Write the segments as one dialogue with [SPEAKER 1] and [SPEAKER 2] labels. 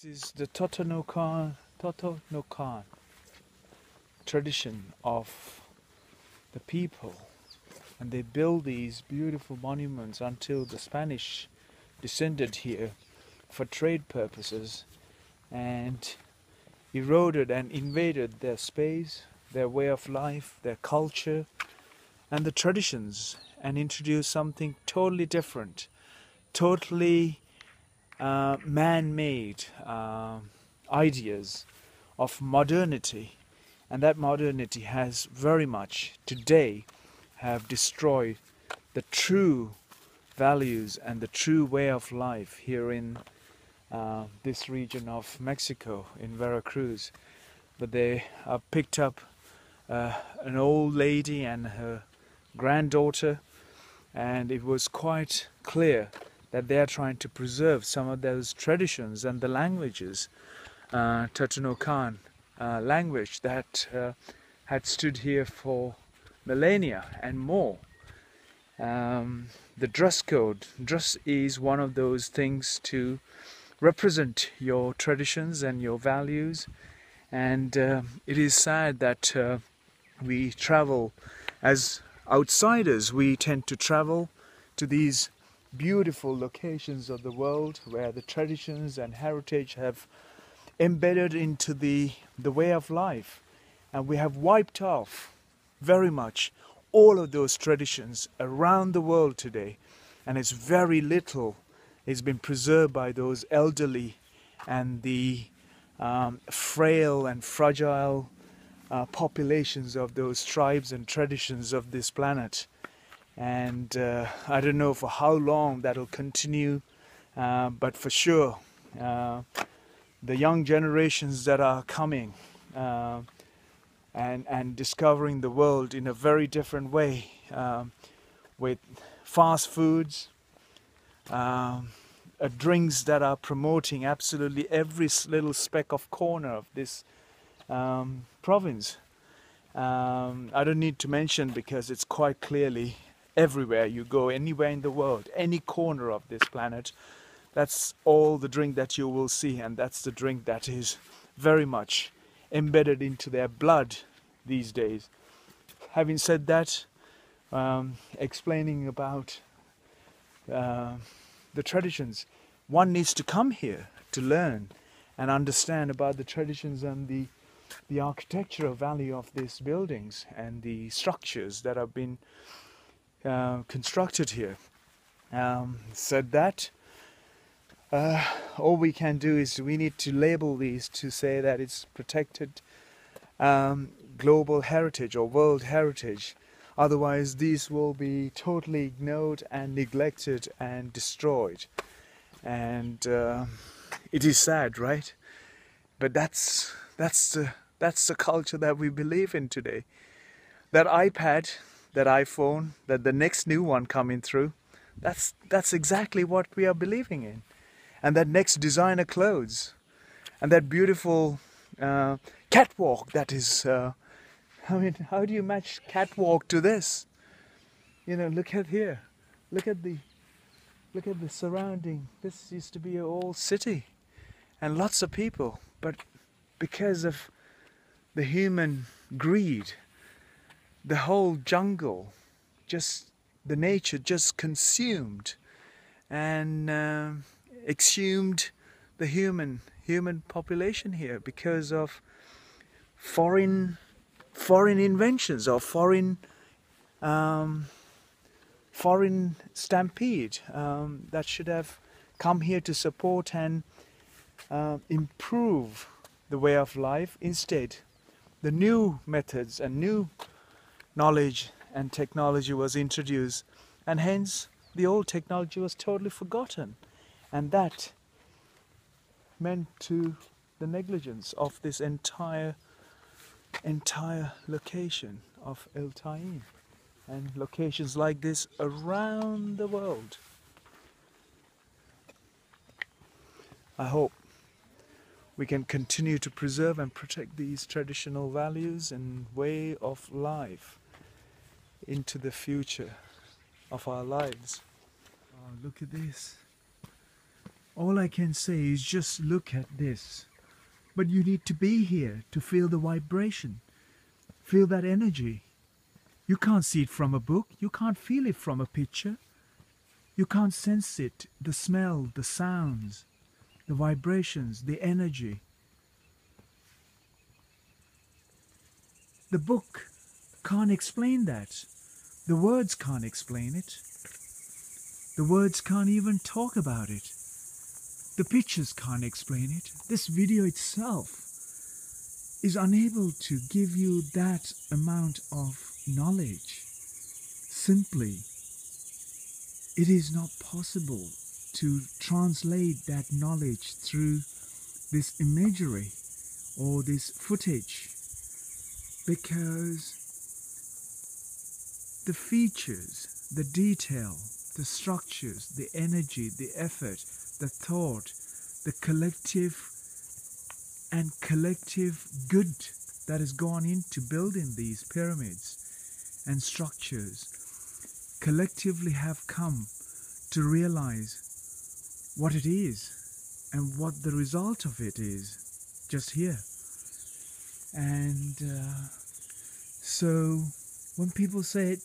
[SPEAKER 1] This is the Totonac tradition of the people, and they build these beautiful monuments until the Spanish descended here for trade purposes and eroded and invaded their space, their way of life, their culture, and the traditions, and introduced something totally different, totally man-made ideas of modernity, and that modernity has very much today have destroyed the true values and the true way of life here in this region of Mexico, in Veracruz. But they picked up an old lady and her granddaughter, and it was quite clear that they are trying to preserve some of those traditions and the languages, Totonacan language that had stood here for millennia and more. The dress code. Dress is one of those things to represent your traditions and your values, and it is sad that we travel as outsiders. We tend to travel to these beautiful locations of the world where the traditions and heritage have embedded into the way of life, and we have wiped off very much all of those traditions around the world today, and it's very little is been preserved by those elderly and the frail and fragile populations of those tribes and traditions of this planet. And I don't know for how long that'll continue, but for sure the young generations that are coming and discovering the world in a very different way, with fast foods, drinks that are promoting absolutely every little speck of corner of this province. I don't need to mention because it's quite clearly everywhere you go, anywhere in the world, any corner of this planet, that's all the drink that you will see, and that's the drink that is very much embedded into their blood these days. Having said that, explaining about the traditions, one needs to come here to learn and understand about the traditions and the architectural value of these buildings and the structures that have been constructed here. Said that, all we can do is we need to label these to say that it's protected global heritage or world heritage. Otherwise these will be totally ignored and neglected and destroyed. And it is sad, right? But that's the culture that we believe in today. That iPad, that iPhone, that the next new one coming through, that's exactly what we are believing in. And that next designer clothes, and that beautiful catwalk that is, I mean, how do you match catwalk to this? You know, look at here, look at the surrounding. This used to be a old city and lots of people, but because of the human greed, the whole jungle, just the nature just consumed and exhumed the human population here because of foreign inventions or foreign stampede that should have come here to support and improve the way of life. Instead, the new methods and new knowledge and technology was introduced, and hence the old technology was totally forgotten, and that meant to the negligence of this entire location of El Tajin and locations like this around the world. I hope we can continue to preserve and protect these traditional values and way of life into the future of our lives. Oh, look at this. All I can say is just look at this. But you need to be here to feel the vibration, feel that energy. You can't see it from a book, you can't feel it from a picture. You can't sense it, the smell, the sounds, the vibrations, the energy. The book can't explain that. The words can't explain it. The words can't even talk about it. The pictures can't explain it. This video itself is unable to give you that amount of knowledge. Simply, it is not possible to translate that knowledge through this imagery or this footage, because the features, the detail, the structures, the energy, the effort, the thought, the collective good that has gone into building these pyramids and structures collectively have come to realize what it is and what the result of it is just here. And so when people say,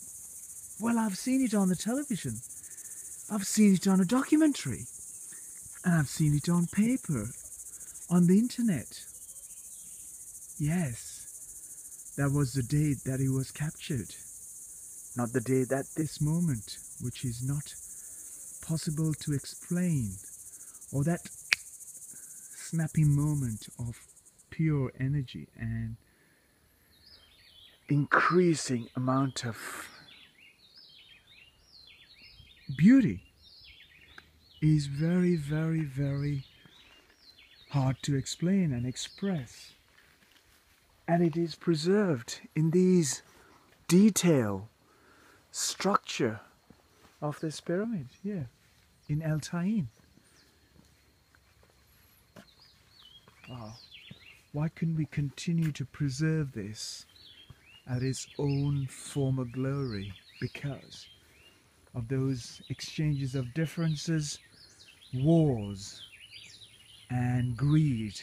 [SPEAKER 1] well, I've seen it on the television, I've seen it on a documentary, and I've seen it on paper, on the internet. Yes, that was the date that it was captured, not the date at this moment, which is not possible to explain, or that snapping moment of pure energy and increasing amount of beauty is very, very, very hard to explain and express. And it is preserved in these detail, structure of this pyramid here in El Tajin. Wow. Why couldn't we continue to preserve this at its own former glory? Because of those exchanges of differences, wars and greed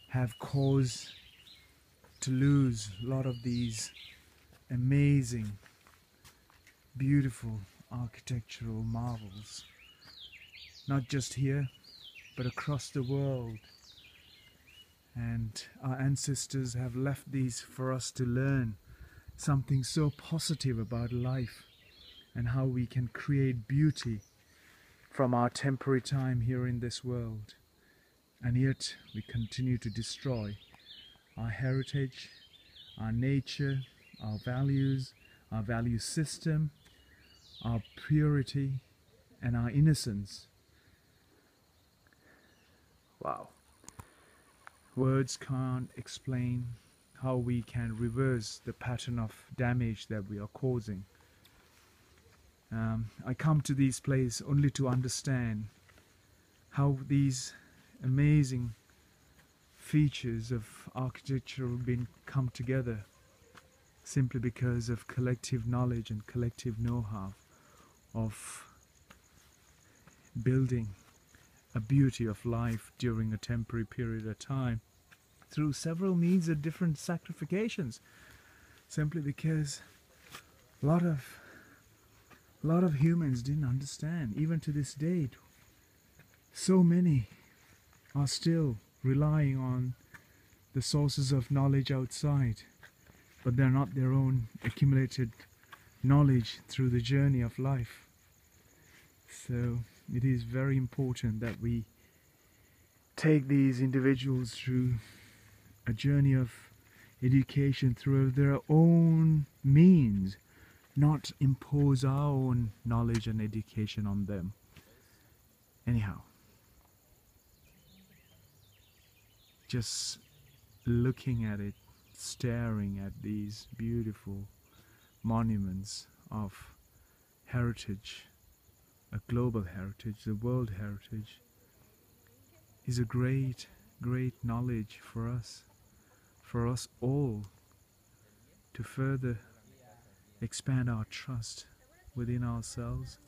[SPEAKER 1] have caused to lose a lot of these amazing, beautiful architectural marvels, not just here but across the world. And our ancestors have left these for us to learn something so positive about life and how we can create beauty from our temporary time here in this world. And yet we continue to destroy our heritage, our nature, our value system, our purity, and our innocence. Wow. Words can't explain how we can reverse the pattern of damage that we are causing. I come to these places only to understand how these amazing features of architecture have been come together simply because of collective knowledge and collective know-how of building a beauty of life during a temporary period of time through several means of different sacrifications, simply because a lot of humans didn't understand. Even to this date, so many are still relying on the sources of knowledge outside, but they're not their own accumulated knowledge through the journey of life. So it is very important that we take these individuals through a journey of education through their own means, not impose our own knowledge and education on them. Anyhow, just looking at it, staring at these beautiful monuments of heritage, a global heritage, the world heritage, is a great, great knowledge for us all, to further expand our trust within ourselves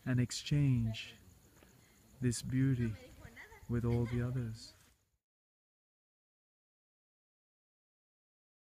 [SPEAKER 1] and exchange this beauty with all the others.